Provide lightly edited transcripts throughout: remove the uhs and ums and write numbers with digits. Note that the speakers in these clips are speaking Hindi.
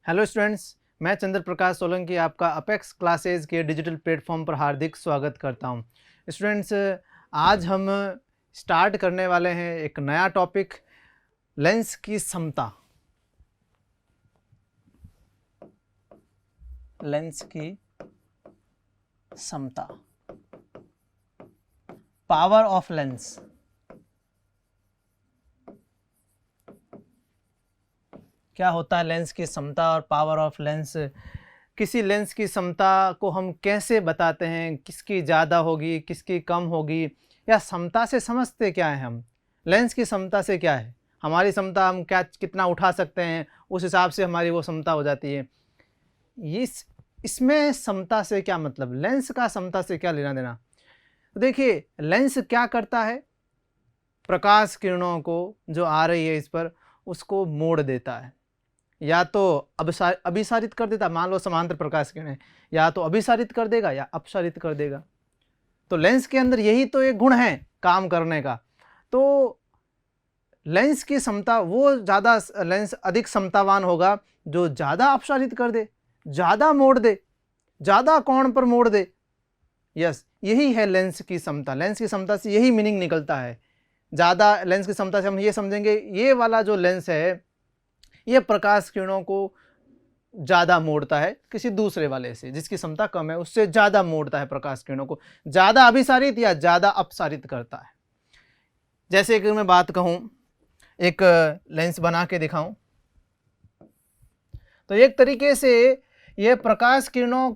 हेलो स्टूडेंट्स, मैं चंद्र प्रकाश सोलंकी आपका अपेक्स क्लासेज के डिजिटल प्लेटफॉर्म पर हार्दिक स्वागत करता हूं। स्टूडेंट्स, आज हम स्टार्ट करने वाले हैं एक नया टॉपिक, लेंस की समता। लेंस की समता, पावर ऑफ लेंस। क्या होता है लेंस की समता और पावर ऑफ लेंस? किसी लेंस की समता को हम कैसे बताते हैं, किसकी ज़्यादा होगी, किसकी कम होगी, या समता से समझते क्या है हम? लेंस की समता से क्या है? हमारी समता, हम क्या कितना उठा सकते हैं, उस हिसाब से हमारी वो समता हो जाती है। इसमें समता से क्या मतलब, लेंस का समता से क्या लेना देना? तो देखिए, लेंस क्या करता है, प्रकाश किरणों को जो आ रही है इस पर, उसको मोड़ देता है। या तो अभिसारित कर देता, मान लो समांतर प्रकाश किरण, या तो अभिसारित कर देगा या अपसारित कर देगा। तो लेंस के अंदर यही तो एक गुण है काम करने का। तो लेंस की समता, वो ज़्यादा लेंस अधिक समतावान होगा जो ज़्यादा अपसारित कर दे, ज़्यादा मोड़ दे, ज़्यादा कोण पर मोड़ दे। यस, यही है लेंस की समता। लेंस की समता से यही मीनिंग निकलता है। ज़्यादा लेंस की क्षमता से हम ये समझेंगे, ये वाला जो लेंस है ये प्रकाश किरणों को ज़्यादा मोड़ता है किसी दूसरे वाले से, जिसकी क्षमता कम है उससे ज़्यादा मोड़ता है, प्रकाश किरणों को ज़्यादा अभिसारित या ज़्यादा अपसारित करता है। जैसे कि मैं बात कहूँ, एक लेंस बना के दिखाऊं, तो एक तरीके से ये प्रकाश किरणों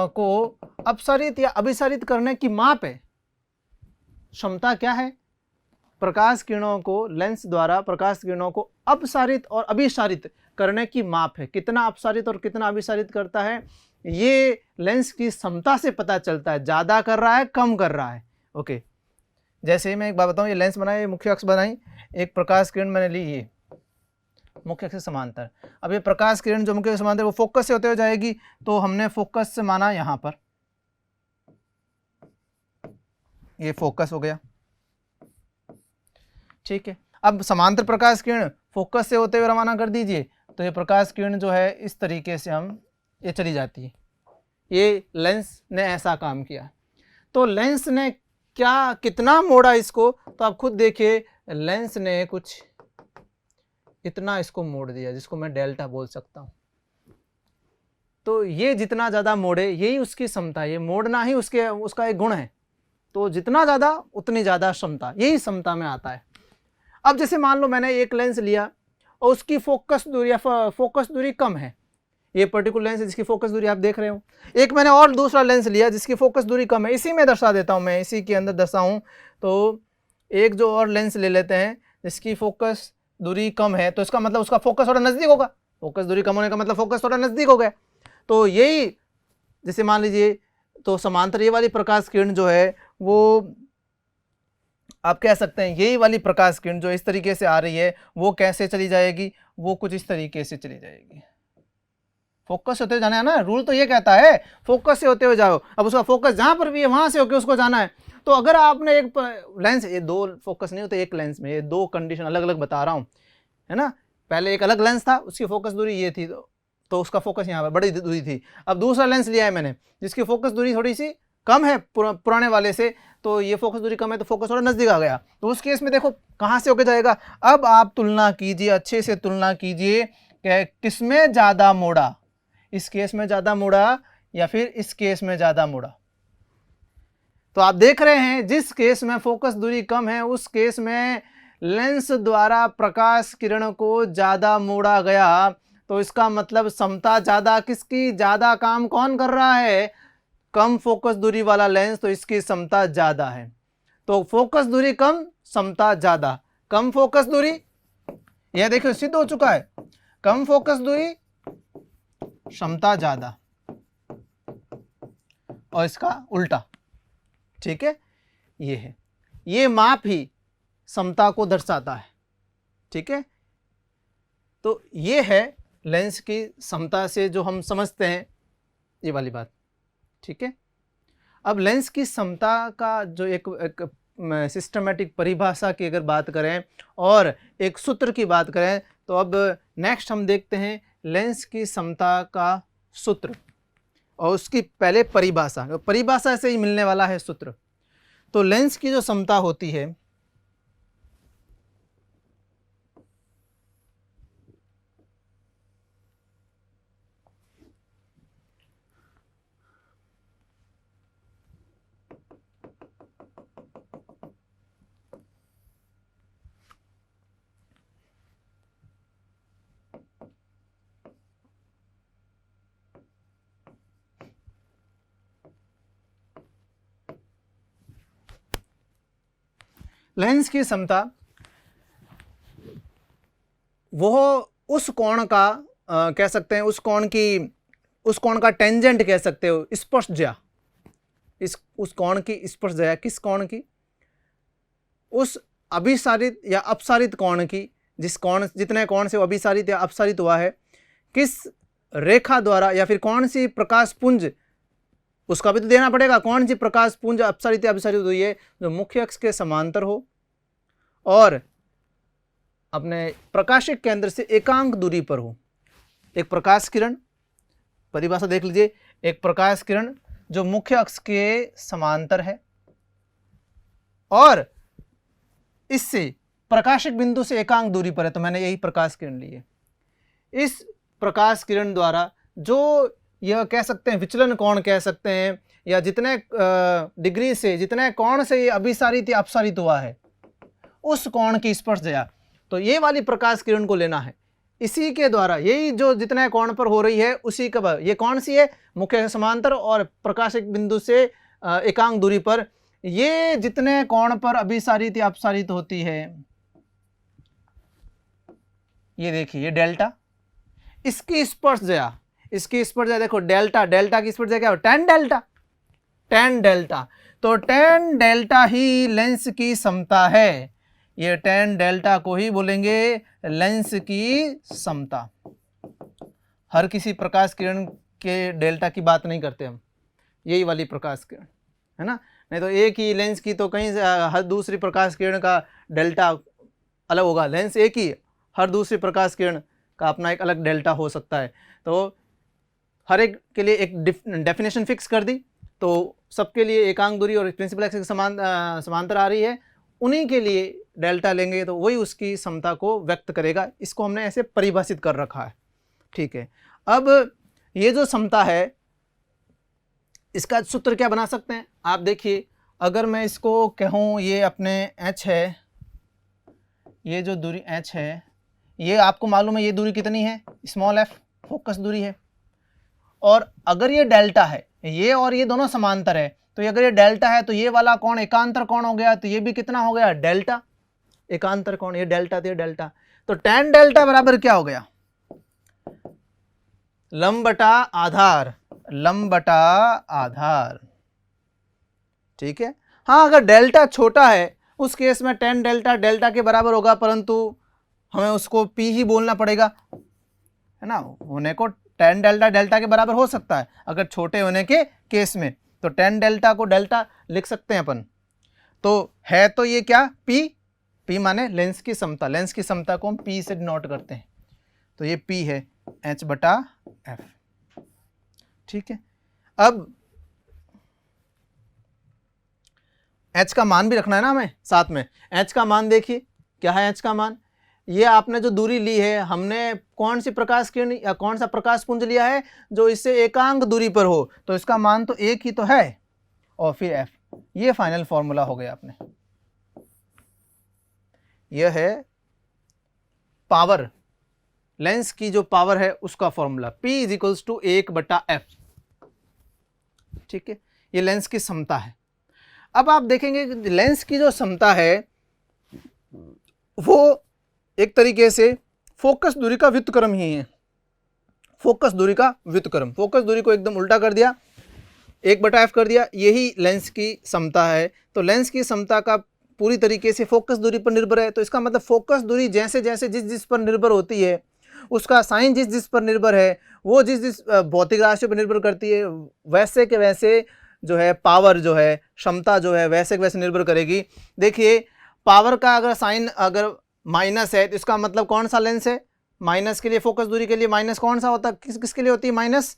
को अपसारित या अभिसारित करने की माप है। क्षमता क्या है? प्रकाश किरणों को, लेंस द्वारा प्रकाश किरणों को अपसारित और अभिसारित करने की माप है। कितना अपसारित और कितना अभिसारित करता है, ये लेंस की क्षमता से पता चलता है, ज़्यादा कर रहा है, कम कर रहा है। ओके, जैसे मैं एक बात बताऊं, ये लेंस बनाए, मुख्य अक्ष बनाई, एक प्रकाश किरण मैंने ली, ये मुख्य अक्ष से समांतर। अब ये प्रकाश किरण जो मुख्य अक्ष से समांतर, वो फोकस से होते हुए जाएगी, तो हमने फोकस से माना यहां पर, ये फोकस हो गया, ठीक है। अब समांतर प्रकाश किरण फोकस से होते हुए रवाना कर दीजिए, तो ये प्रकाश किरण जो है इस तरीके से ये चली जाती है। ये लेंस ने ऐसा काम किया। तो लेंस ने कितना मोड़ा इसको, तो आप खुद देखिए, लेंस ने कुछ इतना इसको मोड़ दिया, जिसको मैं डेल्टा बोल सकता हूं। तो ये जितना ज़्यादा मोड़े, यही उसकी क्षमता है, ये मोड़ना ही उसका एक गुण है। तो जितना ज़्यादा उतनी ज़्यादा क्षमता, यही क्षमता में आता है। अब जैसे मान लो मैंने एक लेंस लिया और उसकी फोकस दूरी कम है, ये पर्टिकुलर लेंस है जिसकी फोकस दूरी आप देख रहे हो। एक मैंने और दूसरा लेंस लिया जिसकी फोकस दूरी कम है, इसी में दर्शा देता हूं, मैं इसी के अंदर दर्शाऊं। तो एक जो और लेंस ले लेते हैं जिसकी फोकस दूरी कम है, तो इसका मतलब उसका फोकस थोड़ा नज़दीक होगा। फोकस दूरी कम होने का मतलब फोकस थोड़ा नज़दीक हो गया। तो यही, जैसे मान लीजिए, तो समांतर ये वाली प्रकाश किरण जो है, वो आप कह सकते हैं यही वाली प्रकाश किरण जो इस तरीके से आ रही है, वो कैसे चली जाएगी, वो कुछ इस तरीके से चली जाएगी। फोकस से होते हुए जाना है ना, रूल तो ये कहता है फोकस से होते हुए जाओ। अब उसका फोकस जहां पर भी है वहां से होकर उसको जाना है। तो अगर आपने एक लेंस, ये दो फोकस नहीं होते एक लेंस में, ये दो कंडीशन अलग अलग बता रहा हूं, है ना। पहले एक अलग लेंस था, उसकी फोकस दूरी ये थी, तो उसका फोकस यहाँ पर बड़ी दूरी थी। अब दूसरा लेंस लिया है मैंने जिसकी फोकस दूरी थोड़ी सी कम है पुराने वाले से, तो ये फोकस दूरी कम है, तो फोकस थोड़ा नज़दीक आ गया। तो उस केस में देखो कहाँ से होके जाएगा। अब आप तुलना कीजिए, अच्छे से तुलना कीजिए कि किसमें ज़्यादा मोड़ा, इस केस में ज़्यादा मोड़ा या फिर इस केस में ज़्यादा मोड़ा। तो आप देख रहे हैं जिस केस में फोकस दूरी कम है, उस केस में लेंस द्वारा प्रकाश किरण को ज़्यादा मोड़ा गया। तो इसका मतलब क्षमता ज़्यादा किसकी, ज़्यादा काम कौन कर रहा है? कम फोकस दूरी वाला लेंस, तो इसकी क्षमता ज़्यादा है। तो फोकस दूरी कम, क्षमता ज़्यादा। कम फोकस दूरी, यह देखिए सिद्ध हो चुका है, कम फोकस दूरी, क्षमता ज़्यादा, और इसका उल्टा, ठीक है। ये है, ये माप ही क्षमता को दर्शाता है, ठीक है। तो ये है लेंस की क्षमता से जो हम समझते हैं, ये वाली बात, ठीक है। अब लेंस की क्षमता का जो एक सिस्टमेटिक परिभाषा की अगर बात करें और एक सूत्र की बात करें, तो अब नेक्स्ट हम देखते हैं लेंस की समता का सूत्र और उसकी पहले परिभाषा, परिभाषा से ही मिलने वाला है सूत्र। तो लेंस की जो समता होती है लेंस की समता वो उस कोण का कह सकते हैं, उस कोण का टेंजेंट कह सकते हो, स्पर्शज्या, उस कोण की स्पर्शज्या, किस कोण की? उस अभिसारित या अपसारित कोण की, जितने कोण से वो अभिसारित या अपसारित हुआ है, किस रेखा द्वारा या फिर कौन सी प्रकाश पुंज, उसका भी तो देना पड़ेगा, कौन सी प्रकाश पुंज अपसारित या अभिसारित हुई है, जो मुख्य अक्ष के समांतर हो और अपने प्रकाशिक केंद्र से एकांक दूरी पर हो। एक प्रकाश किरण, परिभाषा देख लीजिए, एक प्रकाश किरण जो मुख्य अक्ष के समांतर है और इससे प्रकाशिक बिंदु से एकांक दूरी पर है, तो मैंने यही प्रकाश किरण ली है। इस प्रकाश किरण द्वारा जो यह कह सकते हैं विचलन कोण कह सकते हैं, या जितने डिग्री से, जितने कोण से ये अभिसारित या अपसारित हुआ है, उस कोण की स्पर्शज्या, तो ये वाली प्रकाश किरण को लेना है। इसी के द्वारा यही जो जितने कोण पर हो रही है उसी का, ये कौन सी है? मुख्य समांतर और प्रकाशिक बिंदु से एकांक दूरी पर, ये जितने कोण पर अभिसारित या अपसारित होती है, ये देखिए, ये डेल्टा, इसकी स्पर्शज्या, देखो डेल्टा, की स्पर्शज्या क्या हो? tan डेल्टा, तो tan डेल्टा ही लेंस की समता है। ये tan डेल्टा को ही बोलेंगे लेंस की समता। हर किसी प्रकाश किरण के डेल्टा की बात नहीं करते हम, यही वाली प्रकाश किरण है ना, नहीं तो एक ही लेंस की तो कहीं हर दूसरी प्रकाश किरण का डेल्टा अलग होगा। लेंस एक ही, हर दूसरी प्रकाश किरण का अपना एक अलग डेल्टा हो सकता है। तो हर एक के लिए एक डेफिनेशन फिक्स कर दी, तो सबके लिए एकांक दूरी और प्रिंसिपल एक्सिस के समांतर आ रही है, उन्हीं के लिए डेल्टा लेंगे तो वही उसकी समता को व्यक्त करेगा। इसको हमने ऐसे परिभाषित कर रखा है, ठीक है। अब ये जो समता है, इसका सूत्र क्या बना सकते हैं आप देखिए, अगर मैं इसको कहूँ ये अपने h है, ये जो दूरी h है, ये आपको मालूम है ये दूरी कितनी है? स्मॉल f, फोकस दूरी है। और अगर ये डेल्टा है, ये और ये दोनों समांतर है, तो अगर ये डेल्टा है तो ये वाला कोण एकांतर कोण हो गया, तो ये भी कितना हो गया? डेल्टा, एकांतर कोण, ये डेल्टा, तो ये डेल्टा। तो tan डेल्टा बराबर क्या हो गया? लंब बटा आधार, ठीक है। हाँ, अगर डेल्टा छोटा है उस केस में tan डेल्टा डेल्टा के बराबर होगा, परंतु हमें उसको p ही बोलना पड़ेगा, है ना। होने को tan डेल्टा डेल्टा के बराबर हो सकता है अगर छोटे होने के केस में, तो tan डेल्टा को डेल्टा लिख सकते हैं अपन। तो है तो ये क्या? p माने लेंस की समता, लेंस की समता को हम p से डिनोट करते हैं, तो ये p है h बटा f, ठीक है। अब h का मान भी रखना है ना हमें साथ में। h का मान देखिए क्या है, h का मान, ये आपने जो दूरी ली है, हमने कौन सी प्रकाश किरण या कौन सा प्रकाश पुंज लिया है जो इससे एकांक दूरी पर हो, तो इसका मान तो एक ही तो है, और फिर f, ये फाइनल फॉर्मूला हो गया अपने। यह है पावर, लेंस की जो पावर है उसका फॉर्मूला, P = 1/f, ठीक है। ये लेंस की समता है। अब आप देखेंगे कि लेंस की जो समता है वो एक तरीके से फोकस दूरी का व्युत्क्रम ही है, फोकस दूरी का व्युत्क्रम। फोकस दूरी को एकदम उल्टा कर दिया, 1/f कर दिया, यही लेंस की समता है। तो लेंस की समता का पूरी तरीके से फोकस दूरी पर निर्भर है। तो इसका मतलब फोकस दूरी जैसे जैसे जिस पर निर्भर होती है, उसका साइन जिस पर निर्भर है, वो जिस भौतिक राशियों पर निर्भर करती है, वैसे के वैसे जो है पावर जो है, क्षमता जो है, वैसे के वैसे निर्भर करेगी। देखिए पावर का अगर साइन अगर माइनस है तो इसका मतलब कौन सा लेंस है? माइनस के लिए, फोकस दूरी के लिए माइनस कौन सा होता है, किसके लिए होती है माइनस,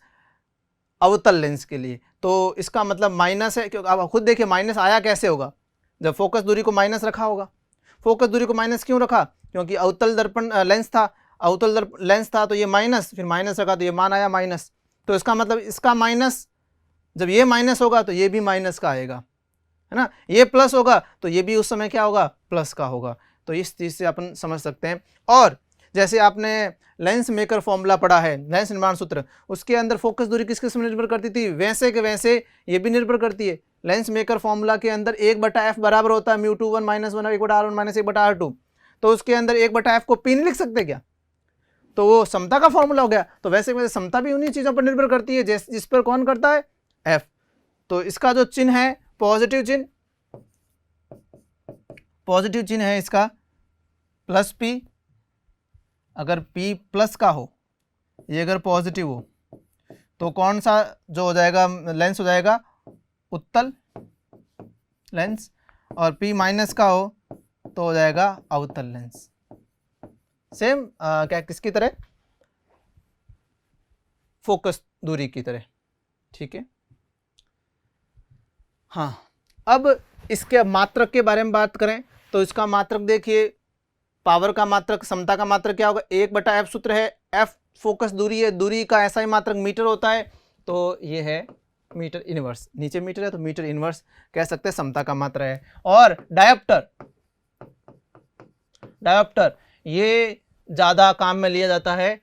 अवतल लेंस के लिए। तो इसका मतलब माइनस है, क्योंकि आप खुद देखिए माइनस आया कैसे होगा, जब फोकस दूरी को माइनस रखा होगा। फोकस दूरी को माइनस क्यों रखा, क्योंकि अवतल दर्पण लेंस था, अवतल लेंस था तो ये माइनस, फिर माइनस रखा तो ये मान आया माइनस। तो इसका मतलब इसका माइनस, जब ये माइनस होगा तो ये भी माइनस का आएगा, है ना। ये प्लस होगा तो ये भी उस समय क्या होगा, प्लस का होगा। तो इस चीज़ से अपन समझ सकते हैं। और जैसे आपने लेंस मेकर फॉर्मूला पढ़ा है, लेंस निर्माण सूत्र, उसके अंदर फोकस दूरी किस किस में निर्भर करती थी, वैसे के वैसे ये भी निर्भर करती है। लेंस मेकर फॉर्मूला के अंदर 1/f बराबर होता है μ2 1 - 1 1/r1 - 1/r2। तो उसके अंदर 1/f को p नहीं लिख सकते क्या, तो वो समता का फॉर्मूला हो गया। तो वैसे वैसे समता भी उन्हीं चीज़ों पर निर्भर करती है जिस पर कौन करता है, f। तो इसका जो चिन्ह है पॉजिटिव चिन्ह, पॉजिटिव चिन्ह है इसका प्लस p। अगर p प्लस का हो, ये अगर पॉजिटिव हो तो कौन सा जो हो जाएगा लेंस हो जाएगा उत्तल लेंस, और p माइनस का हो तो हो जाएगा अवतल लेंस। सेम क्या किसकी तरह, फोकस दूरी की तरह, ठीक है। हाँ, अब इसके मात्रक के बारे में बात करें तो इसका मात्रक देखिए, पावर का मात्रक, समता का मात्रक क्या होगा, 1/f सूत्र है, f फोकस दूरी है, दूरी का ऐसा ही मात्रक मीटर होता है, तो ये है मीटर इनवर्स, नीचे मीटर है तो मीटर इनवर्स कह सकते हैं, समता का मात्रा है। और डायोप्टर, डायोप्टर ये ज़्यादा काम में लिया जाता है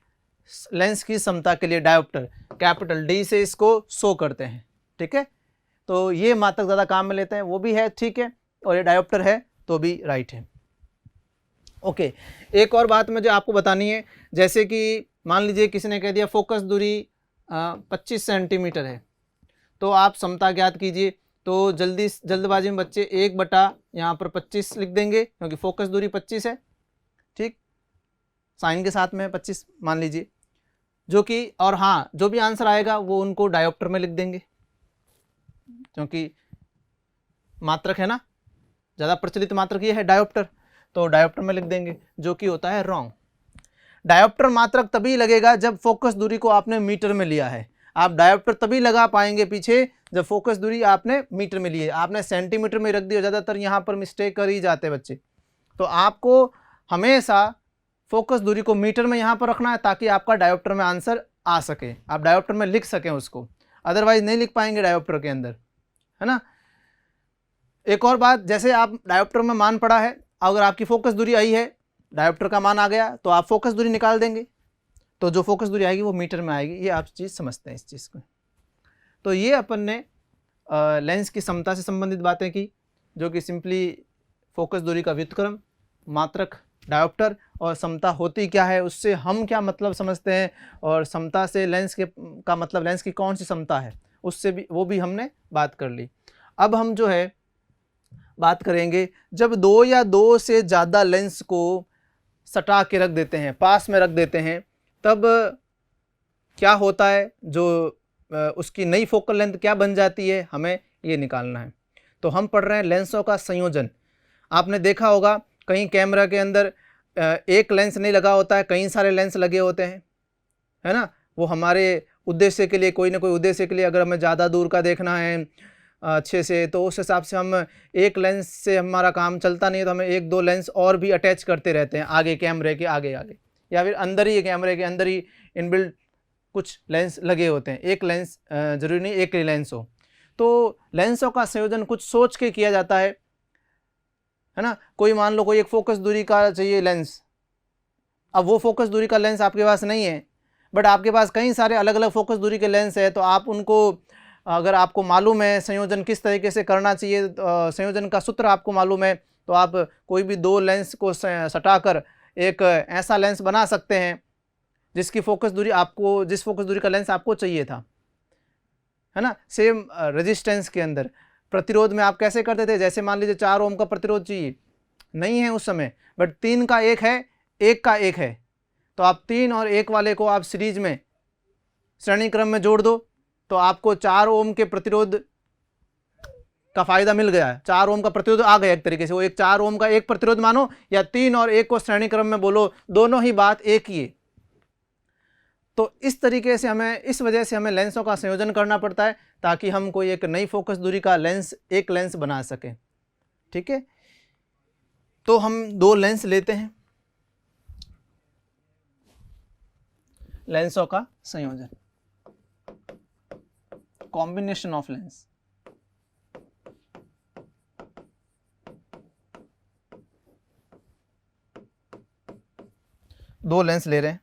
लेंस की समता के लिए। डायोप्टर कैपिटल D से इसको शो करते हैं, ठीक है। तो ये मात्रक ज़्यादा काम में लेते हैं, वो भी है, ठीक है। और ये डायोप्टर है तो भी राइट है। ओके, एक और बात मुझे आपको बतानी है, जैसे कि मान लीजिए किसी ने कह दिया फोकस दूरी 25 सेंटीमीटर है, तो आप समता ज्ञात कीजिए। तो जल्दबाजी में बच्चे 1/ यहाँ पर 25 लिख देंगे, क्योंकि फोकस दूरी 25 है, ठीक, साइन के साथ में 25 मान लीजिए, जो कि, और हाँ जो भी आंसर आएगा वो उनको डायोप्टर में लिख देंगे, क्योंकि मात्रक है ना, ज़्यादा प्रचलित मात्रक ये है डायोप्टर, तो डायोप्टर में लिख देंगे, जो कि होता है रॉन्ग। डायोप्टर मात्रक तभी लगेगा जब फोकस दूरी को आपने मीटर में लिया है। आप डायोप्टर तभी लगा पाएंगे पीछे जब फोकस दूरी आपने मीटर में ली है। आपने सेंटीमीटर में रख दिया, ज़्यादातर यहाँ पर मिस्टेक कर ही जाते हैं बच्चे। तो आपको हमेशा फोकस दूरी को मीटर में यहाँ पर रखना है, ताकि आपका डायोप्टर में आंसर आ सके, आप डायोप्टर में लिख सकें उसको, अदरवाइज नहीं लिख पाएंगे डायोप्टर के अंदर, है ना। एक और बात, जैसे आप डायोप्टर में मान पड़ा है, अगर आपकी फोकस दूरी आई है, डायोप्टर का मान आ गया, तो आप फोकस दूरी निकाल देंगे, तो जो फोकस दूरी आएगी वो मीटर में आएगी। ये आप चीज़ समझते हैं इस चीज़ को। तो ये अपन ने लेंस की समता से संबंधित बातें की, जो कि सिंपली फोकस दूरी का व्युत्क्रम, मात्रक, डायोप्टर और समता होती क्या है, उससे हम क्या मतलब समझते हैं, और समता से लेंस के का मतलब लेंस की कौन सी समता है, उससे भी वो भी हमने बात कर ली। अब हम जो है बात करेंगे, जब 2 या 2 से ज़्यादा लेंस को सटा के रख देते हैं, पास में रख देते हैं, तब क्या होता है, जो उसकी नई फोकल लेंथ क्या बन जाती है, हमें ये निकालना है। तो हम पढ़ रहे हैं लेंसों का संयोजन। आपने देखा होगा कहीं कैमरा के अंदर एक लेंस नहीं लगा होता है, कई सारे लेंस लगे होते हैं, है ना। वो हमारे उद्देश्य के लिए, कोई ना कोई उद्देश्य के लिए, अगर हमें ज़्यादा दूर का देखना है अच्छे से, तो उस हिसाब से हम एक लेंस से हमारा काम चलता नहीं है, तो हमें 1-2 लेंस और भी अटैच करते रहते हैं आगे कैमरे के आगे, या फिर अंदर ही कैमरे के अंदर ही इनबिल्ट कुछ लेंस लगे होते हैं। एक लेंस जरूरी नहीं एक ही लेंस हो। तो लेंसों का संयोजन कुछ सोच के किया जाता है ना। कोई मान लो कोई एक फोकस दूरी का चाहिए लेंस, अब वो फोकस दूरी का लेंस आपके पास नहीं है, बट आपके पास कई सारे अलग अलग फोकस दूरी के लेंस है, तो आप उनको, अगर आपको मालूम है संयोजन किस तरीके से करना चाहिए, संयोजन का सूत्र आपको मालूम है, तो आप कोई भी 2 लेंस को सटाकर एक ऐसा लेंस बना सकते हैं जिसकी फोकस दूरी आपको, जिस फोकस दूरी का लेंस आपको चाहिए था, है ना। सेम रेजिस्टेंस के अंदर, प्रतिरोध में आप कैसे करते थे, जैसे मान लीजिए 4 ओम का प्रतिरोध चाहिए, नहीं है उस समय, बट 3 का 1 है, 1 का 1 है, तो आप 3 और 1 वाले को आप सीरीज में, श्रेणी क्रम में जोड़ दो, तो आपको 4 ओम के प्रतिरोध का फायदा मिल गया है। 4 ओम का प्रतिरोध आ गया एक तरीके से, वो एक 4 ओम का एक प्रतिरोध मानो, या 3 और 1 को श्रेणी क्रम में बोलो, दोनों ही बात एक ही है। तो इस तरीके से हमें, इस वजह से हमें लेंसों का संयोजन करना पड़ता है ताकि हम कोई एक नई फोकस दूरी का लेंस, एक लेंस बना सकें। ठीक है, तो हम दो लेंस लेते हैं, लेंसों का संयोजन, कॉम्बिनेशन ऑफ लेंस। दो लेंस ले रहे हैं,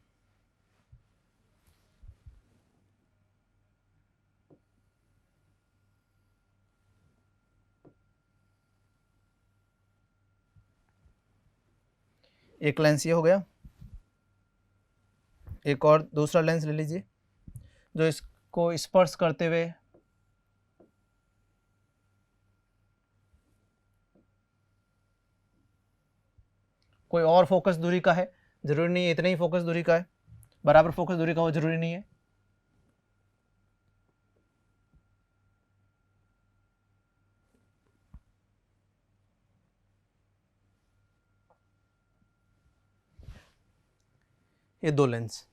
एक लेंस ये हो गया, एक और दूसरा लेंस ले लीजिए जो इसको स्पर्श करते हुए कोई और फोकस दूरी का है, जरूरी नहीं है इतनी ही फोकस दूरी का है, बराबर फोकस दूरी का हो जरूरी नहीं है। ये दो लेंस,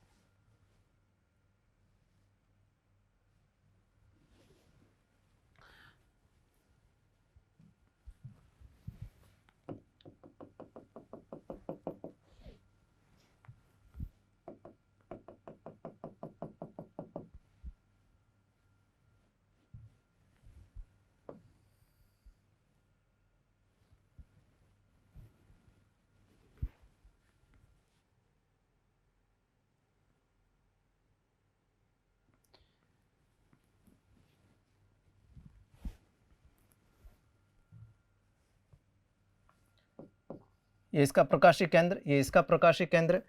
ये इसका प्रकाशीय केंद्र, ये इसका प्रकाशीय केंद्र।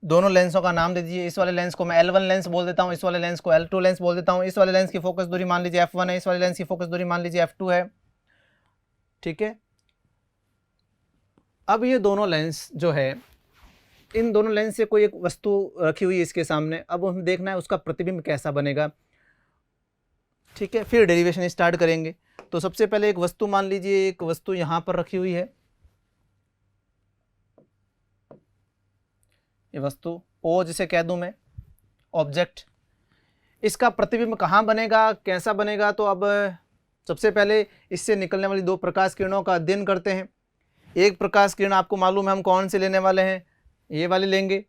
दोनों लेंसों का नाम दे दीजिए। इस वाले लेंस को मैं L1 लेंस बोल देता हूँ, इस वाले लेंस को L2 लेंस बोल देता हूँ। इस वाले लेंस की फोकस दूरी मान लीजिए f1 है, इस वाले लेंस की फोकस दूरी मान लीजिए f2 है। ठीक है, अब ये दोनों लेंस जो है, इन दोनों लेंस से कोई एक वस्तु रखी हुई है इसके सामने, अब हमें देखना है उसका प्रतिबिंब कैसा बनेगा। ठीक है, फिर डेरिवेशन स्टार्ट करेंगे। तो सबसे पहले एक वस्तु मान लीजिए, एक वस्तु यहाँ पर रखी हुई है, ये वस्तु O जिसे कह दूं मैं, ऑब्जेक्ट। इसका प्रतिबिंब कहाँ बनेगा, कैसा बनेगा? तो अब सबसे पहले इससे निकलने वाली दो प्रकाश किरणों का अध्ययन करते हैं। एक प्रकाश किरण आपको मालूम है हम कौन से लेने वाले हैं, ये वाली लेंगे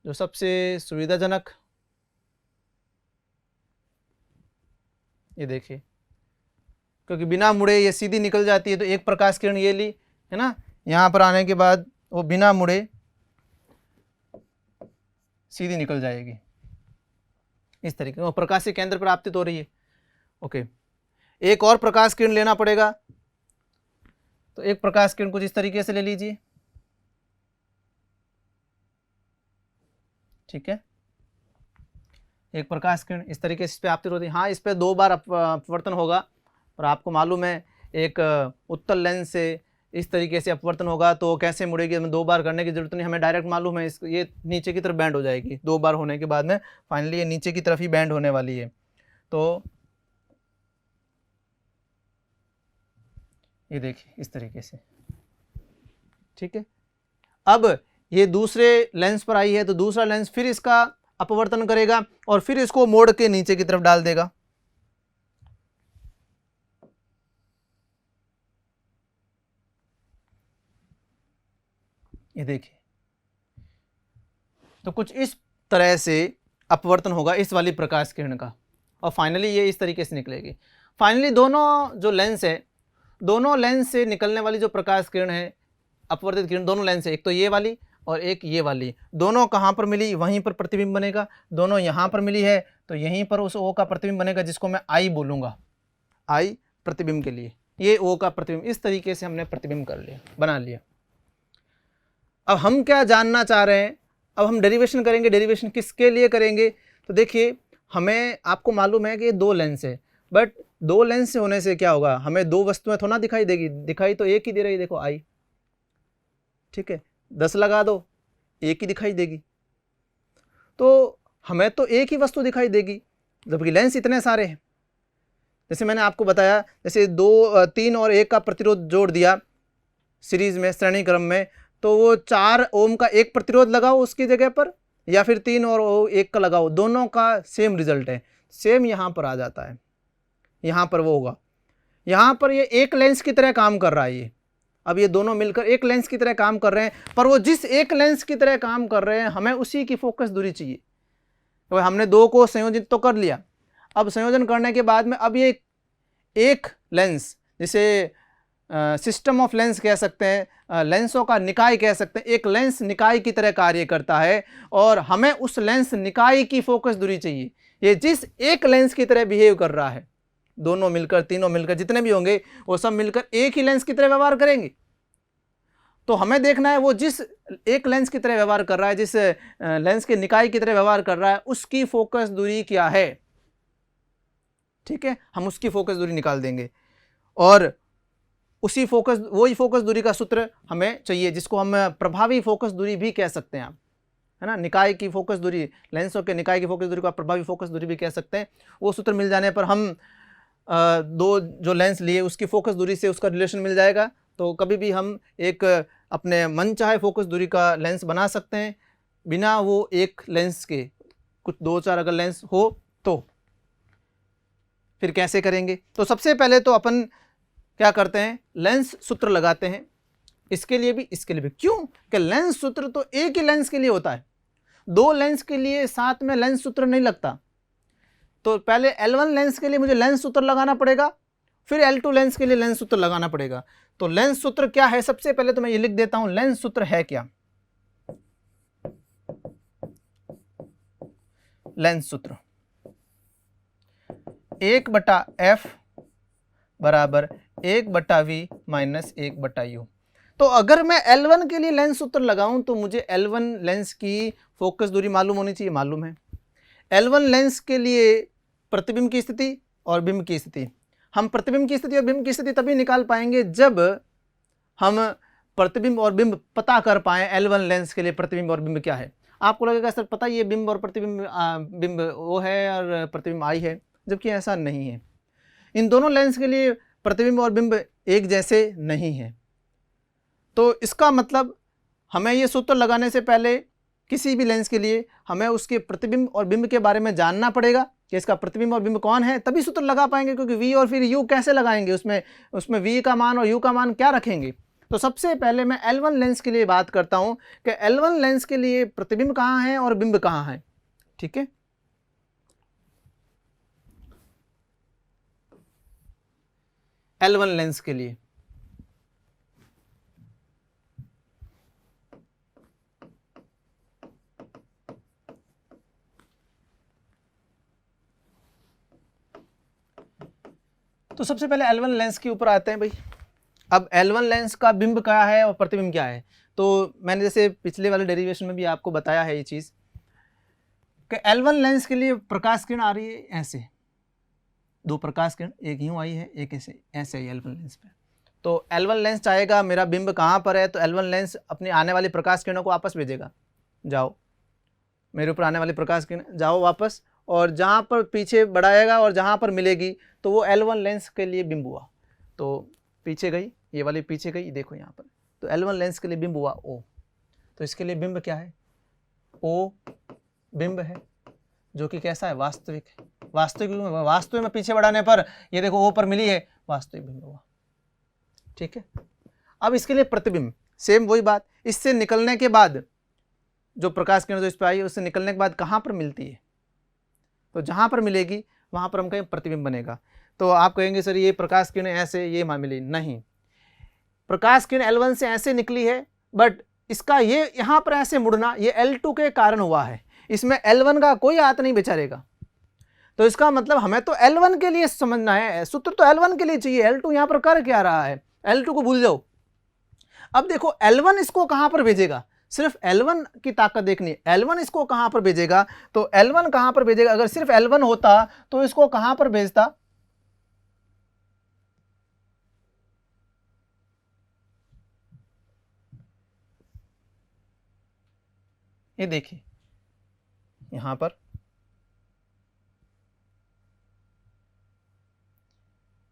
जो सबसे सुविधाजनक, ये देखिए, क्योंकि बिना मुड़े ये सीधी निकल जाती है। तो एक प्रकाश किरण ये ली है ना, यहाँ पर आने के बाद वो बिना मुड़े सीधी निकल जाएगी इस तरीके, वो प्रकाशीय केंद्र पर आपतित हो रही है। ओके, एक और प्रकाश किरण लेना पड़ेगा। तो एक प्रकाश किरण कुछ इस तरीके से ले लीजिए। ठीक है, एक प्रकाश किरण इस तरीके से इस पे आपतित होती है। हाँ, इस पे दो बार अपवर्तन होगा, और आपको मालूम है एक उत्तल लेंस से इस तरीके से अपवर्तन होगा तो कैसे मुड़ेगी, हमें दो बार करने की जरूरत नहीं, हमें डायरेक्ट मालूम है ये नीचे की तरफ बैंड हो जाएगी। दो बार होने के बाद में फाइनली ये नीचे की तरफ ही बैंड होने वाली है। तो ये देखिए इस तरीके से। ठीक है, अब ये दूसरे लेंस पर आई है तो दूसरा लेंस फिर इसका अपवर्तन करेगा और फिर इसको मोड़ के नीचे की तरफ डाल देगा। ये देखिए, तो कुछ इस तरह से अपवर्तन होगा इस वाली प्रकाश किरण का, और फाइनली ये इस तरीके से निकलेगी। फाइनली दोनों जो लेंस है, दोनों लेंस से निकलने वाली जो प्रकाश किरण है, अपवर्तित किरण, दोनों लेंस है, एक तो ये वाली और एक ये वाली, दोनों कहाँ पर मिली, वहीं पर प्रतिबिंब बनेगा। दोनों यहाँ पर मिली है तो यहीं पर उस O का प्रतिबिंब बनेगा, जिसको मैं I बोलूँगा, I प्रतिबिंब के लिए, ये O का प्रतिबिंब। इस तरीके से हमने प्रतिबिंब कर लिया, बना लिया। अब हम क्या जानना चाह रहे हैं, अब हम डेरिवेशन करेंगे। डेरिवेशन किसके लिए करेंगे? तो देखिए, हमें, आपको मालूम है कि ये दो लेंस है, बट दो लेंस से होने से क्या होगा, हमें दो वस्तुएं थोड़ा ना दिखाई देगी, दिखाई तो एक ही दे रही, देखो I। ठीक है, 10 लगा दो, एक ही दिखाई देगी। तो हमें तो एक ही वस्तु दिखाई देगी, जबकि लेंस इतने सारे हैं। जैसे मैंने आपको बताया, जैसे 2, 3 और 1 का प्रतिरोध जोड़ दिया सीरीज में, श्रेणी क्रम में, तो वो 4 ओम का एक प्रतिरोध लगाओ उसकी जगह पर, या फिर 3 और O1 का लगाओ, दोनों का सेम रिजल्ट है, सेम यहाँ पर आ जाता है। यहाँ पर वो होगा, यहाँ पर ये एक लेंस की तरह काम कर रहा है ये, अब ये दोनों मिलकर एक लेंस की तरह काम कर रहे हैं, पर वो जिस एक लेंस की तरह काम कर रहे हैं हमें उसी की फोकस दूरी चाहिए। तो हमने दो को संयोजित तो कर लिया, अब संयोजन करने के बाद में अब ये एक लेंस, जिसे सिस्टम ऑफ लेंस कह सकते हैं, लेंसों का निकाय कह सकते हैं, एक लेंस निकाय की तरह कार्य करता है और हमें उस लेंस निकाय की फोकस दूरी चाहिए। ये जिस एक लेंस की तरह बिहेव कर रहा है, दोनों मिलकर, तीनों मिलकर, जितने भी होंगे वो सब मिलकर एक ही लेंस की तरह व्यवहार करेंगे। तो हमें देखना है वो जिस एक लेंस की तरह व्यवहार कर रहा है, जिस लेंस के निकाय की तरह व्यवहार कर रहा है, उसकी फोकस दूरी क्या है। ठीक है, हम उसकी फोकस दूरी निकाल देंगे और उसी वही फोकस दूरी का सूत्र हमें चाहिए, जिसको हम प्रभावी फोकस दूरी भी कह सकते हैं, है ना। निकाय की फोकस दूरी, लेंसों के निकाय की फोकस दूरी को आप प्रभावी फोकस दूरी भी कह सकते हैं। वो सूत्र मिल जाने पर हम दो जो लेंस लिए उसकी फोकस दूरी से उसका रिलेशन मिल जाएगा, तो कभी भी हम एक अपने मन चाहे फोकस दूरी का लेंस बना सकते हैं बिना वो एक लेंस के। कुछ 2-4 अगर लेंस हो तो फिर कैसे करेंगे। तो सबसे पहले तो अपन क्या करते हैं, लेंस सूत्र लगाते हैं, इसके लिए भी इसके लिए भी। क्यों कि लेंस सूत्र तो एक ही लेंस के लिए होता है, दो लेंस के लिए साथ में लेंस सूत्र नहीं लगता। तो पहले L1 लेंस के लिए मुझे लेंस सूत्र लगाना पड़ेगा, फिर L2 लेंस के लिए लेंस सूत्र लगाना पड़ेगा। तो लेंस सूत्र क्या है, सबसे पहले तो मैं ये लिख देता हूं, लेंस सूत्र है क्या। लेंस सूत्र 1/f बराबर 1/v माइनस 1/u। तो अगर मैं L1 के लिए लेंस सूत्र लगाऊं तो मुझे L1 लेंस की फोकस दूरी मालूम होनी चाहिए, मालूम है। L1 लेंस के लिए प्रतिबिंब की स्थिति और बिंब की स्थिति, हम प्रतिबिंब की स्थिति और बिंब की स्थिति तभी निकाल पाएंगे जब हम प्रतिबिंब और बिंब पता कर पाएं L1 लेंस के लिए प्रतिबिंब और बिंब क्या है। आपको लगेगा सर पता ये बिंब और प्रतिबिंब, बिंब ओ है और प्रतिबिंब आई है, जबकि ऐसा नहीं है। इन दोनों लेंस के लिए प्रतिबिंब और बिंब एक जैसे नहीं है। तो इसका मतलब हमें ये सूत्र लगाने से पहले किसी भी लेंस के लिए हमें उसके प्रतिबिंब और बिंब के बारे में जानना पड़ेगा कि इसका प्रतिबिंब और बिंब कौन है, तभी सूत्र लगा पाएंगे। क्योंकि v और फिर u कैसे लगाएंगे, उसमें v का मान और u का मान क्या रखेंगे। तो सबसे पहले मैं L1 लेंस के लिए बात करता हूं कि L1 लेंस के लिए प्रतिबिंब कहाँ है और बिंब कहाँ है। ठीक है, L1 लेंस के लिए तो सबसे पहले L1 लेंस के ऊपर आते हैं भाई। अब L1 लेंस का बिंब क्या है और प्रतिबिंब क्या है। तो मैंने जैसे पिछले वाले डेरिवेशन में भी आपको बताया है ये चीज़ कि L1 लेंस के लिए प्रकाश किरण आ रही है ऐसे, दो प्रकाश किरण, एक यूँ आई है एक ऐसे ऐसे आई L1 लेंस पे। तो L1 लेंस चाहेगा मेरा बिंब कहाँ पर है, तो L1 लेंस अपनी आने वाली प्रकाश किरणों को वापस भेजेगा, जाओ मेरे ऊपर आने वाली प्रकाश किरण जाओ वापस, और जहाँ पर पीछे बढ़ाएगा और जहाँ पर मिलेगी तो वो L1 लेंस के लिए बिंब हुआ। तो पीछे गई, ये वाली पीछे गई, देखो यहाँ पर, तो L1 लेंस के लिए बिंब हुआ O। तो इसके लिए बिंब क्या है, O बिंब है, जो कि कैसा है, वास्तविक है। वास्तविक में पीछे बढ़ाने पर ये देखो O पर मिली है, वास्तविक बिंब हुआ। ठीक है, अब इसके लिए प्रतिबिंब सेम वही बात, इससे निकलने के बाद जो प्रकाश किरण जो इस पर आई है उससे निकलने के बाद कहाँ पर मिलती है, तो जहाँ पर मिलेगी वहाँ पर हम कहें प्रतिबिंब बनेगा। तो आप कहेंगे सर ये प्रकाश किरण ऐसे ये मिली, नहीं, प्रकाश किरण L1 से ऐसे निकली है, बट इसका ये यहाँ पर ऐसे मुड़ना ये L2 के कारण हुआ है, इसमें L1 का कोई हाथ नहीं बेचारेगा। तो इसका मतलब हमें तो L1 के लिए समझना है, सूत्र तो L1 के लिए चाहिए, L2 यहाँ पर कर क्या रहा है, L2 को भूल जाओ। अब देखो L1 इसको कहाँ पर भेजेगा, सिर्फ L1 की ताकत देखनी है, L1 इसको कहां पर भेजेगा, तो L1 कहां पर भेजेगा, अगर सिर्फ L1 होता तो इसको कहां पर भेजता, ये देखिए यहां पर,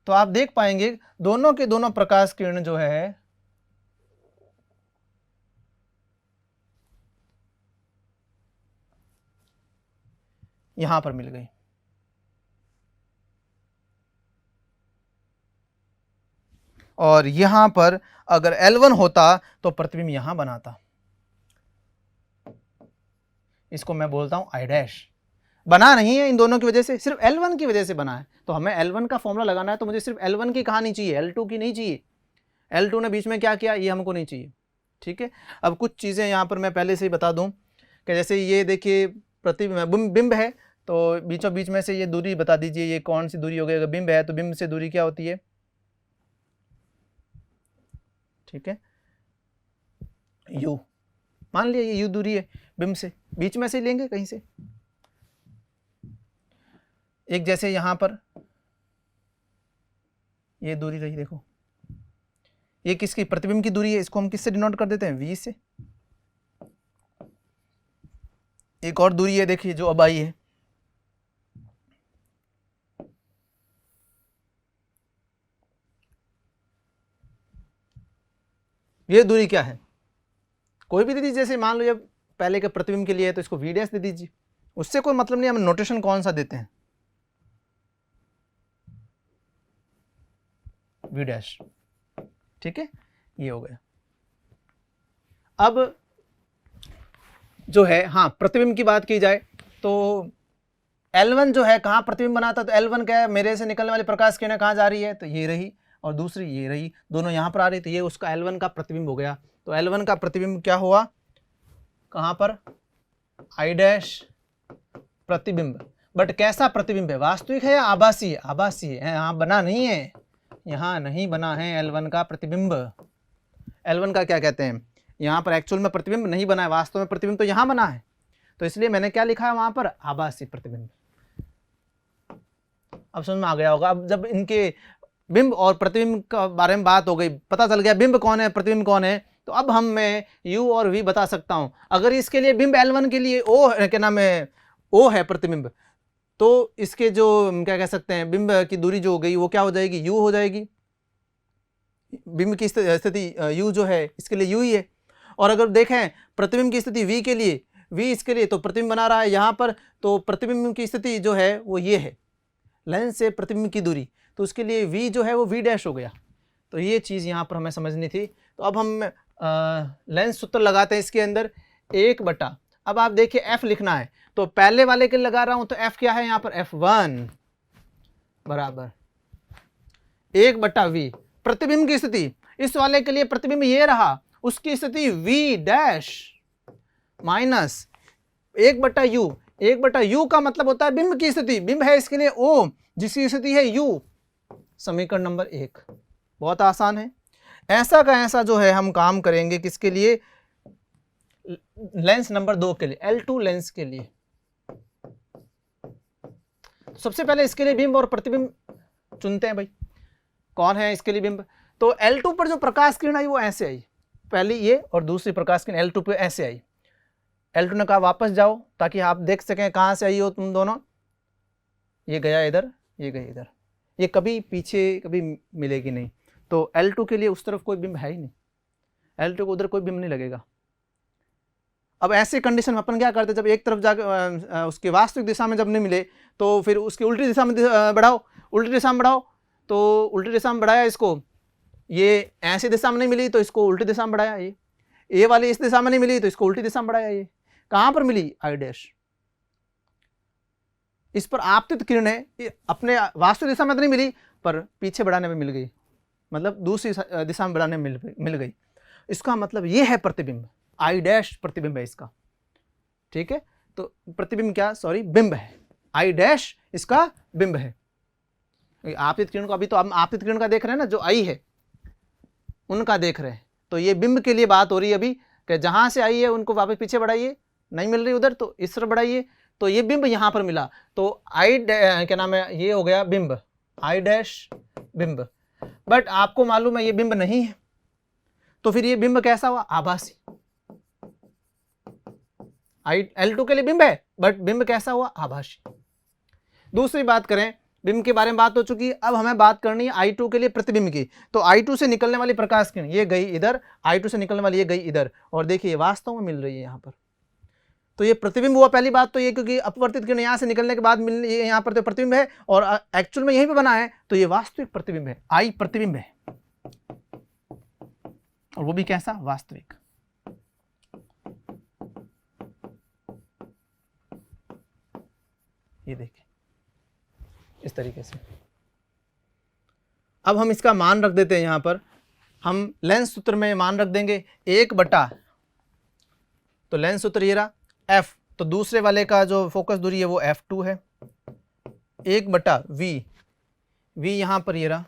तो आप देख पाएंगे दोनों के दोनों प्रकाश किरण जो है यहां पर मिल गई। और यहां पर अगर L1 होता तो प्रतिबिंब यहां बनाता। इसको मैं बोलता हूं आई डैश। बना नहीं है इन दोनों की वजह से, सिर्फ L1 की वजह से बना है। तो हमें L1 का फॉर्मूला लगाना है, तो मुझे सिर्फ L1 की कहानी चाहिए, L2 की नहीं चाहिए। L2 ने बीच में क्या किया ये हमको नहीं चाहिए। ठीक है, अब कुछ चीज़ें यहाँ पर मैं पहले से ही बता दूं कि जैसे ये देखिए प्रतिबिंब बिंब है, तो बीचों बीच में से ये दूरी बता दीजिए, ये कौन सी दूरी हो गई। अगर बिंब है तो बिंब से दूरी क्या होती है, ठीक है, u। मान लिया ये u दूरी है बिंब से, बीच में से लेंगे कहीं से एक, जैसे यहां पर ये दूरी रही, देखो ये किसकी, प्रतिबिंब की दूरी है। इसको हम किससे डिनोट कर देते हैं, v से। एक और दूरी है देखिए जो अब आई है, ये दूरी क्या है, कोई भी दे दीजिए। जैसे मान लो जब पहले के प्रतिबिंब के लिए है तो इसको v डैश दे दीजिए, उससे कोई मतलब नहीं, हम नोटेशन कौन सा देते हैं, v डैश। ठीक है, ये हो गया। अब जो है, हाँ, प्रतिबिंब की बात की जाए तो L1 जो है कहाँ प्रतिबिंब बनाता, तो L1 क्या है, मेरे से निकलने वाली प्रकाश किरण कहाँ जा रही है, तो ये रही, और दूसरी ये रही, दोनों यहाँ पर आ रही, तो ये उसका L1 का प्रतिबिंब हो गया। तो L1 का प्रतिबिंब क्या हुआ, कहाँ पर, I डैश प्रतिबिंब। बट कैसा प्रतिबिंब है, वास्तविक है या आभासी है, आभासी है, यहाँ बना नहीं है, यहाँ नहीं बना है L1 का प्रतिबिंब। L1 का क्या कहते हैं, यहाँ पर एक्चुअल में प्रतिबिंब नहीं बना है, वास्तव में प्रतिबिंब तो यहाँ बना है, तो इसलिए मैंने क्या लिखा है वहां पर, आभासी प्रतिबिंब। अब समझ में आ गया होगा। अब जब इनके बिंब और प्रतिबिंब के बारे में बात हो गई, पता चल गया बिंब कौन है प्रतिबिंब कौन है, तो अब मैं u और v बता सकता हूं। अगर इसके लिए बिंब L1 के लिए o है, क्या नाम है, o है प्रतिबिंब, तो इसके जो क्या कह सकते हैं, बिंब की दूरी जो हो गई वो क्या हो जाएगी, u हो जाएगी। बिंब की स्थिति u जो है इसके लिए u ही है। और अगर देखें प्रतिबिंब की स्थिति v के लिए, v इसके लिए, तो प्रतिबिंब बना रहा है यहाँ पर, तो प्रतिबिंब की स्थिति जो है वो ये है, लेंस से प्रतिबिंब की दूरी, तो उसके लिए v जो है वो v डैश हो गया। तो ये चीज़ यहाँ पर हमें समझनी थी। तो अब हम लेंस सूत्र लगाते हैं इसके अंदर, 1/, अब आप देखिए f लिखना है, तो पहले वाले के लगा रहा हूँ, तो f क्या है यहाँ पर, f1 बराबर 1/v। प्रतिबिंब की स्थिति, इस वाले के लिए प्रतिबिंब ये रहा, उसकी स्थिति v dash minus 1/u। 1/u का मतलब होता है बिंब की स्थिति, बिंब है इसके लिए o, जिसकी स्थिति है u। समीकरण नंबर 1, बहुत आसान है। ऐसा का ऐसा जो है हम काम करेंगे किसके लिए, लेंस नंबर 2 के लिए, L2 लेंस के लिए। सबसे पहले इसके लिए बिंब और प्रतिबिंब चुनते हैं भाई, कौन है इसके लिए बिंब। तो L2 पर जो प्रकाश किरण आई वो ऐसे आई, पहली ये और दूसरी प्रकाश किरण L2 पे ऐसे आई। L2 ने कहा वापस जाओ ताकि आप देख सकें कहाँ से आई हो तुम दोनों, ये गया इधर, ये गया इधर, ये कभी पीछे कभी मिलेगी नहीं। तो L2 के लिए उस तरफ कोई बिंब है ही नहीं, L2 को उधर कोई बिंब नहीं लगेगा। अब ऐसे कंडीशन में अपन क्या करते, जब एक तरफ जाकर उसके वास्तविक दिशा में जब नहीं मिले तो फिर उसकी उल्टी दिशा में बढ़ाओ, उल्टी दिशा में बढ़ाओ, तो उल्टी दिशा में बढ़ाया इसको, ये ऐसी दिशा में नहीं मिली तो इसको उल्टी दिशा में बढ़ाया, ये वाली इस दिशा में नहीं मिली तो इसको उल्टी दिशा में बढ़ाया। ये कहाँ पर मिली, I डैश। इस पर आपतित किरणें अपने वास्तविक दिशा में तो नहीं मिली पर पीछे बढ़ाने में मिल गई, मतलब दूसरी दिशा में बढ़ाने में मिल गई। इसका मतलब ये है प्रतिबिंब, I डैश प्रतिबिंब है इसका। ठीक है, तो प्रतिबिंब क्या, सॉरी बिंब है, I डैश इसका बिंब है। आपतित किरण को अभी तो हम आपतित किरण का देख रहे हैं ना, जो आई है उनका देख रहे हैं, तो ये बिंब के लिए बात हो रही है अभी कि जहां से आई है उनको वापस पीछे बढ़ाइए, नहीं मिल रही उधर तो इस तरफ बढ़ाइए, तो ये बिंब यहां पर मिला, तो क्या नाम है, ये हो गया बिंब, I डैश बिंब। बट आपको मालूम है ये बिंब नहीं है, तो फिर ये बिंब कैसा हुआ, आभासी। L2 के लिए बिंब है बट बिंब कैसा हुआ, आभासी। दूसरी बात करें, बिंब के बारे में बात हो चुकी है, अब हमें बात करनी है I2 के लिए प्रतिबिंब की। तो I2 से निकलने वाली प्रकाश किरण ये गई इधर, I2 से निकलने वाली ये गई इधर, और देखिए वास्तव में मिल रही है यहाँ पर। तो ये प्रतिबिंब हुआ पहली बात तो ये, क्योंकि अपवर्तित किरण यहाँ से निकलने के बाद मिलने ये यहाँ पर तो प्रतिबिंब है और एक्चुअल में यहीं पे बना है, तो ये वास्तविक प्रतिबिंब है, आई प्रतिबिंब है, और वो भी कैसा, वास्तविक। ये देखिए इस तरीके से। अब हम इसका मान रख देते हैं यहाँ पर, हम लेंस सूत्र में मान रख देंगे 1/, तो लेंस सूत्र ये रहा f, तो दूसरे वाले का जो फोकस दूरी है वो f2 है, 1/v, v यहाँ पर ये रहा,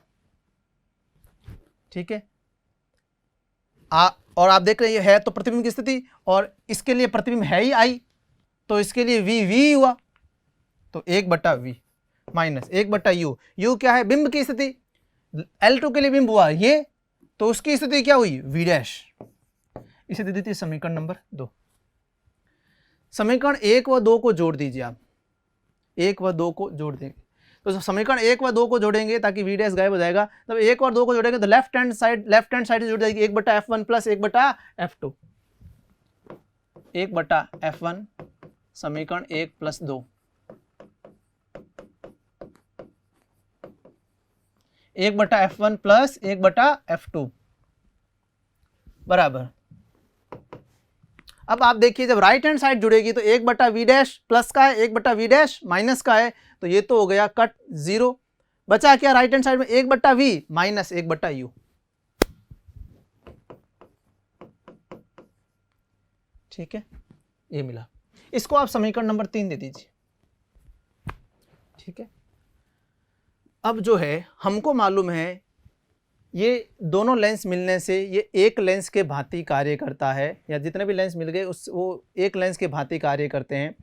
ठीक है। और आप देख रहे हैं है तो प्रतिबिंब की स्थिति, और इसके लिए प्रतिबिंब है ही आई, तो इसके लिए v हुआ, तो 1/v माइनस 1/u, u क्या है, बिंब की स्थिति, L2 के लिए बिंब हुआ ये, तो उसकी स्थिति क्या हुई, v डैश। इसे दे देती है समीकरण नंबर 2। समीकरण 1 व 2 को जोड़ दीजिए आप, 1 व 2 को जोड़ देंगे, तो समीकरण 1 व 2 को जोड़ेंगे ताकि v डैश गायब हो जाएगा, तब 1 और 2 को जोड़ेंगे तो लेफ्ट हैंड साइड जुड़ जाएगी 1/f1 प्लस 1/f2, 1/f1 समीकरण 1 प्लस 2, 1/f1 प्लस 1/f2 बराबर। अब आप देखिए जब राइट हैंड साइड जुड़ेगी तो 1/v डैश प्लस का है, 1/v डैश माइनस का है, तो ये तो हो गया कट 0, बचा क्या राइट हैंड साइड में, 1/v माइनस 1/u, ठीक है, ये मिला। इसको आप समीकरण नंबर 3 दे दीजिए, ठीक है। अब जो है हमको मालूम है ये दोनों लेंस मिलने से ये एक लेंस के भांति कार्य करता है, या जितने भी लेंस मिल गए वो एक लेंस के भांति कार्य करते हैं।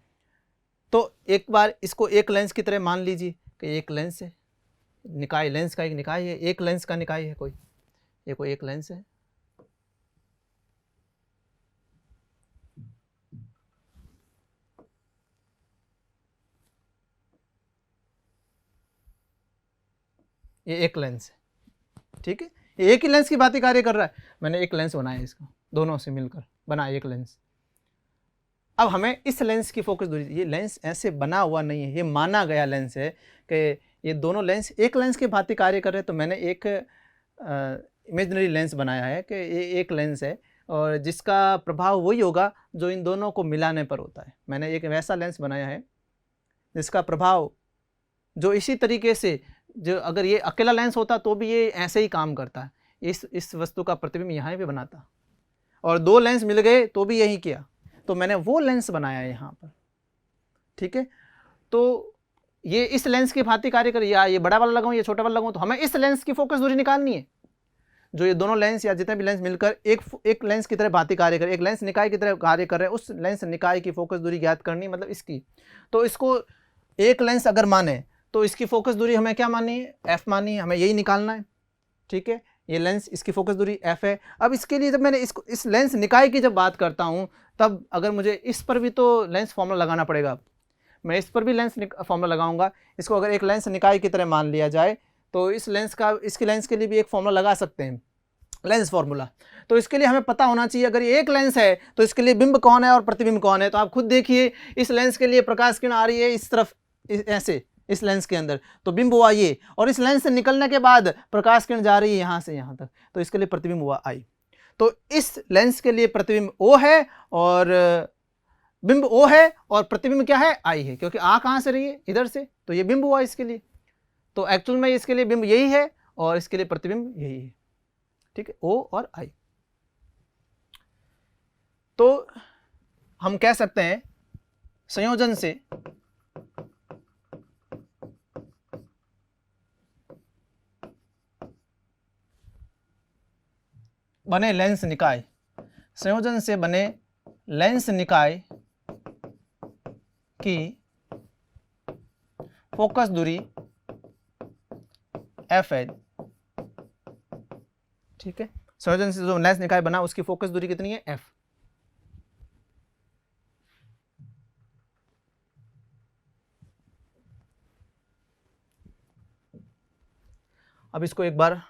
तो एक बार इसको एक लेंस की तरह मान लीजिए कि एक लेंस है, निकाय लेंस का एक निकाय है, एक लेंस का निकाय है कोई, ये कोई एक लेंस है, ये एक लेंस है, ठीक है, ये एक ही लेंस की भांति कार्य कर रहा है। मैंने एक लेंस बनाया इसका, दोनों से मिलकर बना एक लेंस। अब हमें इस लेंस की फोकस दूरी, ये लेंस ऐसे बना हुआ नहीं है, ये माना गया लेंस है कि ये दोनों लेंस एक लेंस के भांति कार्य कर रहे हैं, तो मैंने एक इमेजिनरी लेंस बनाया है कि ये एक लेंस है और जिसका प्रभाव वही होगा जो इन दोनों को मिलाने पर होता है। मैंने एक वैसा लेंस बनाया है जिसका प्रभाव जो इसी तरीके से, जो अगर ये अकेला लेंस होता तो भी ये ऐसे ही काम करता है, इस वस्तु का प्रतिबिंब यहाँ पे बनाता, और दो लेंस मिल गए तो भी यही किया, तो मैंने वो लेंस बनाया है यहाँ पर, ठीक है। तो ये इस लेंस की भांति कार्य कर, या ये बड़ा वाला लगाऊं या छोटा वाला लगाऊं, तो हमें इस लेंस की फोकस दूरी निकालनी है, जो ये दोनों लेंस या जितने भी लेंस मिलकर एक लेंस की तरह भांति कार्य कर, एक लेंस निकाय की तरह कार्य कर रहे हैं, उस लेंस निकाय की फोकस दूरी ज्ञात करनी, मतलब इसकी। तो इसको एक लेंस अगर माने तो इसकी फोकस दूरी हमें क्या माननी है, f माननी है, हमें यही निकालना है, ठीक है। ये लेंस, इसकी फोकस दूरी f है। अब इसके लिए जब मैंने इस लेंस निकाय की जब बात करता हूँ, तब अगर मुझे इस पर भी तो लेंस फॉर्मूला लगाना पड़ेगा, मैं इस पर भी लेंस फॉर्मूला लगाऊंगा। इसको अगर एक लेंस निकाय की तरह मान लिया जाए तो इस लेंस का, इसके लेंस के लिए भी एक फॉर्मूला लगा सकते हैं, लेंस फॉर्मूला। तो इसके लिए हमें पता होना चाहिए, अगर ये एक लेंस है तो इसके लिए बिंब कौन है और प्रतिबिंब कौन है। तो आप खुद देखिए, इस लेंस के लिए प्रकाश किरण आ रही है इस तरफ, ऐसे इस लेंस के अंदर, तो बिंब हुआ ये, और इस लेंस से निकलने के बाद प्रकाश किरण जा रही है यहाँ से यहाँ तक, तो इसके लिए प्रतिबिंब हुआ I। तो इस लेंस के लिए प्रतिबिंब O है और बिंब O है और प्रतिबिंब क्या है, I है, क्योंकि आ कहाँ से रही है, इधर से, तो ये बिंब हुआ इसके लिए। तो एक्चुअल में इसके लिए बिंब यही है और इसके लिए प्रतिबिंब यही है, ठीक है, O और I। तो हम कह सकते हैं संयोजन से बने लेंस निकाय, संयोजन से बने लेंस निकाय की फोकस दूरी f है, ठीक है। संयोजन से जो लेंस निकाय बना उसकी फोकस दूरी कितनी है, f। अब इसको एक बार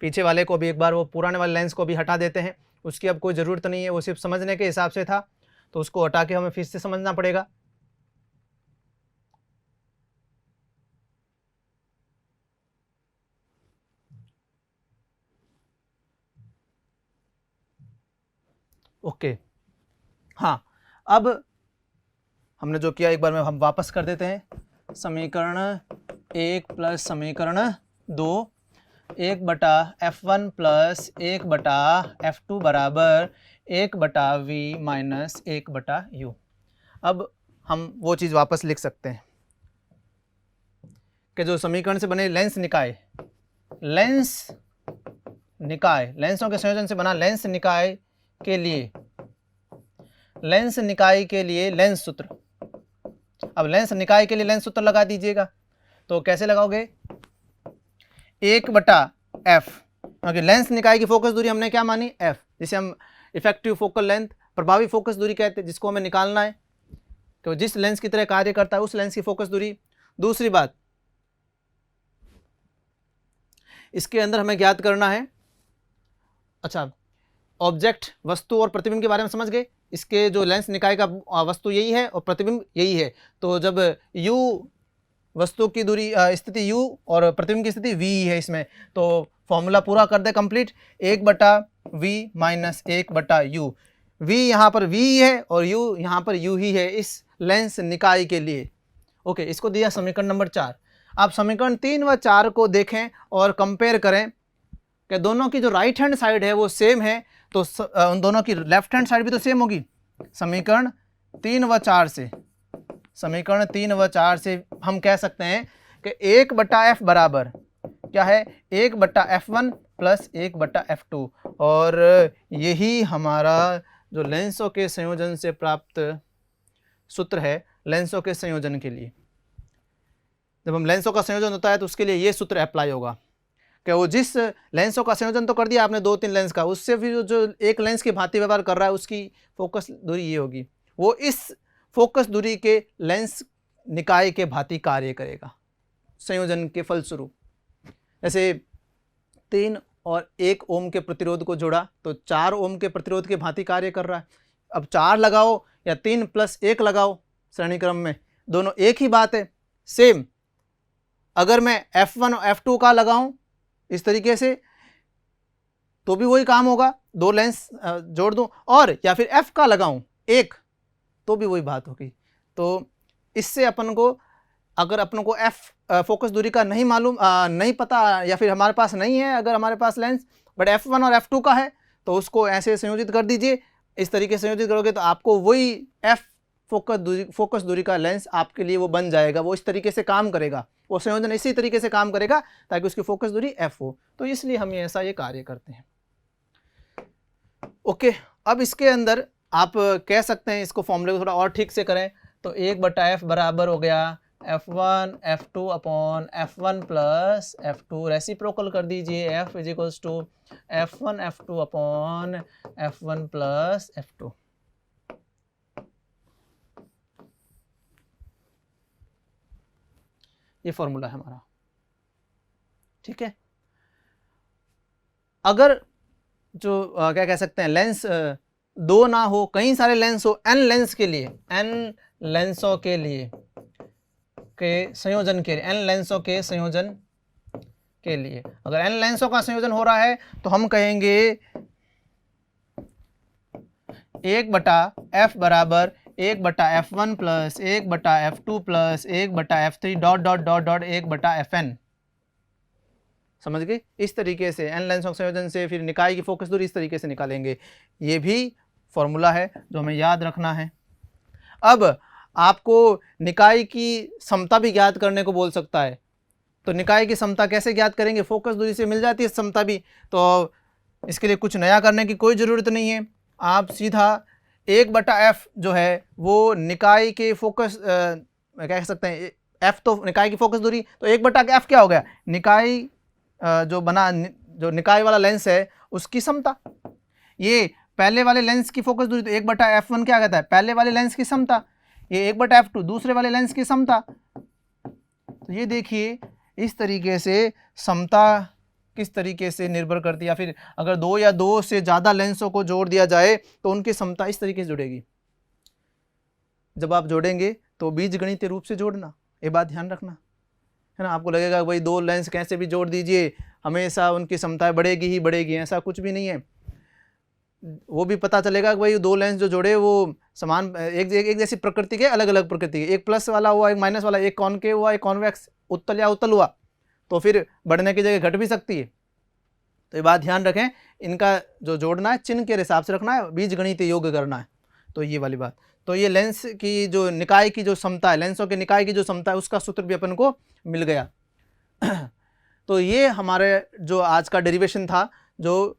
पीछे वाले को भी एक बार वो पुराने वाले लेंस को भी हटा देते हैं, उसकी अब कोई ज़रूरत नहीं है, वो सिर्फ समझने के हिसाब से था, तो उसको हटा के हमें फिर से समझना पड़ेगा। ओके, हाँ, अब हमने जो किया एक बार में हम वापस कर देते हैं। समीकरण 1 प्लस समीकरण 2, 1/f1 प्लस 1/f2 बराबर 1/v माइनस 1/u। अब हम वो चीज़ वापस लिख सकते हैं कि जो समीकरण से बने लेंस निकाय, लेंसों के संयोजन से बना लेंस निकाय के लिए लेंस सूत्र। अब लेंस निकाय के लिए लेंस सूत्र लगा दीजिएगा, तो कैसे लगाओगे? 1/f, क्योंकि लेंस निकाय की फोकस दूरी हमने क्या मानी? f, जिसे हम इफेक्टिव फोकल लेंथ, प्रभावी फोकस दूरी कहते हैं, जिसको हमें निकालना है, तो जिस लेंस की तरह कार्य करता है उस लेंस की फोकस दूरी। दूसरी बात, इसके अंदर हमें ज्ञात करना है, अच्छा, ऑब्जेक्ट, वस्तु और प्रतिबिंब के बारे में समझ गए। इसके जो लेंस निकाय का वस्तु यही है और प्रतिबिंब यही है, तो जब u वस्तु की दूरी स्थिति u और प्रतिबिंब की स्थिति v है इसमें, तो फॉर्मूला पूरा कर they complete. 1/v minus 1/u, v यहाँ पर v है और u यहाँ पर u ही है इस लेंस निकाय के लिए। ओके, इसको दिया समीकरण नंबर 4। आप समीकरण 3 व 4 को देखें और कंपेयर करें कि दोनों की जो राइट हैंड साइड है वो सेम है, तो उन दोनों की लेफ्ट हैंड साइड भी तो सेम होगी। समीकरण 3 व 4 से हम कह सकते हैं कि 1/f बराबर क्या है? 1/f1 प्लस 1/f2, और यही हमारा जो लेंसों के संयोजन से प्राप्त सूत्र है लेंसों के संयोजन के लिए। जब हम लेंसों का संयोजन होता है तो उसके लिए ये सूत्र अप्लाई होगा कि वो जिस लेंसों का संयोजन तो कर दिया आपने 2-3 लेंस का, उससे फिर जो एक लेंस की भांति व्यवहार कर रहा है उसकी फोकस दूरी ये होगी, वो इस फोकस दूरी के लेंस निकाय के भांति कार्य करेगा संयोजन के फलस्वरूप। जैसे 3 और 1 ओम के प्रतिरोध को जोड़ा तो 4 ओम के प्रतिरोध के भांति कार्य कर रहा है। अब 4 लगाओ या 3 + 1 लगाओ श्रेणी क्रम में, दोनों एक ही बात है, सेम। अगर मैं F1 और F2 का लगाऊं इस तरीके से तो भी वही काम होगा, 2 लेंस जोड़ दूं, और या फिर F का लगाऊं 1 तो भी वही बात होगी। तो इससे अपन को, अगर अपन को F फोकस दूरी का नहीं मालूम, नहीं पता, या फिर हमारे पास नहीं है अगर हमारे पास लेंस, बट F1 और F2 का है, तो उसको ऐसे संयोजित कर दीजिए। इस तरीके से संयोजित करोगे तो आपको वही F फोकस दूरी का लेंस आपके लिए वो बन जाएगा, वो इस तरीके से काम करेगा, वो संयोजन इसी तरीके से काम करेगा ताकि उसकी फोकस दूरी f हो। तो इसलिए हम ऐसा ये कार्य करते हैं। ओके, अब इसके अंदर आप कह सकते हैं, इसको फॉर्मूले को थोड़ा और ठीक से करें तो 1/f बराबर हो गया f1 f2 upon f1 plus f2, reciprocal कर दीजिए, f = f1 f2 upon f1 plus f2। ये फॉर्मूला है हमारा, ठीक है। अगर जो क्या कह सकते हैं, लेंस 2 ना हो, कई सारे लेंस हो, n लेंस के लिए, n लेंसों के लिए के संयोजन के लिए, n लेंसों के संयोजन के लिए, अगर n लेंसों का संयोजन हो रहा है तो हम कहेंगे 1/f बराबर 1/f1 plus 1/f2 plus 1/f3 ... 1/fn। समझ गए? इस तरीके से n लेंसों के संयोजन से फिर निकाय की फोकस दूरी इस तरीके से निकालेंगे। ये भी फॉर्मूला है जो हमें याद रखना है। अब आपको निकाय की समता भी ज्ञात करने को बोल सकता है, तो निकाय की समता कैसे ज्ञात करेंगे? फोकस दूरी से मिल जाती है समता भी, तो इसके लिए कुछ नया करने की कोई ज़रूरत नहीं है। आप सीधा 1/f जो है वो निकाय के फोकस कह सकते हैं, f तो निकाय की फोकस दूरी, तो 1/f क्या हो गया? निकाय जो निकाय वाला लेंस है उसकी समता। ये पहले वाले लेंस की फोकस दूरी, तो 1/f1 क्या कहता है? पहले वाले लेंस की समता। ये 1/f2 दूसरे वाले लेंस की समता। तो ये देखिए इस तरीके से समता किस तरीके से निर्भर करती है, या फिर अगर दो या दो से ज़्यादा लेंसों को जोड़ दिया जाए तो उनकी क्षमता इस तरीके से जुड़ेगी। जब आप जोड़ेंगे तो बीजगणितीय रूप से जोड़ना, ये बात ध्यान रखना, है ना। आपको लगेगा भाई दो लेंस कैसे भी जोड़ दीजिए हमेशा उनकी क्षमता बढ़ेगी ही बढ़ेगी, ऐसा कुछ भी नहीं है। वो भी पता चलेगा कि भाई दो लेंस जो जोड़े वो समान एक जैसी प्रकृति के, अलग अलग प्रकृति के, एक प्लस वाला हुआ एक माइनस वाला, एक कॉनकेव हुआ एक कॉन्वेक्स, उत्तल या उत्तल हुआ, तो फिर बढ़ने की जगह घट भी सकती है। तो ये बात ध्यान रखें, इनका जो जोड़ना है चिन्ह के हिसाब से रखना है, बीजगणितीय योग करना है। तो ये वाली बात, तो ये लेंस की जो निकाय की जो क्षमता है, लेंसों के निकाय की जो क्षमता है, उसका सूत्र भी अपन को मिल गया। तो ये हमारे जो आज का डेरिवेशन था, जो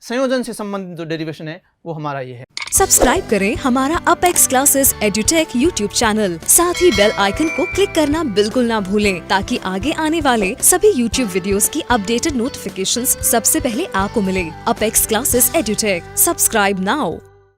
संयोजन से संबंधित जो डेरिवेशन है वो हमारा ये है। सब्सक्राइब करें हमारा apex classes edutech YouTube channel, साथ ही बेल आइकन को क्लिक करना बिल्कुल ना भूलें, ताकि आगे आने वाले सभी यूट्यूब वीडियोस की अपडेटेड नोटिफिकेशंस सबसे पहले आपको मिले। Apex classes edutech, subscribe now.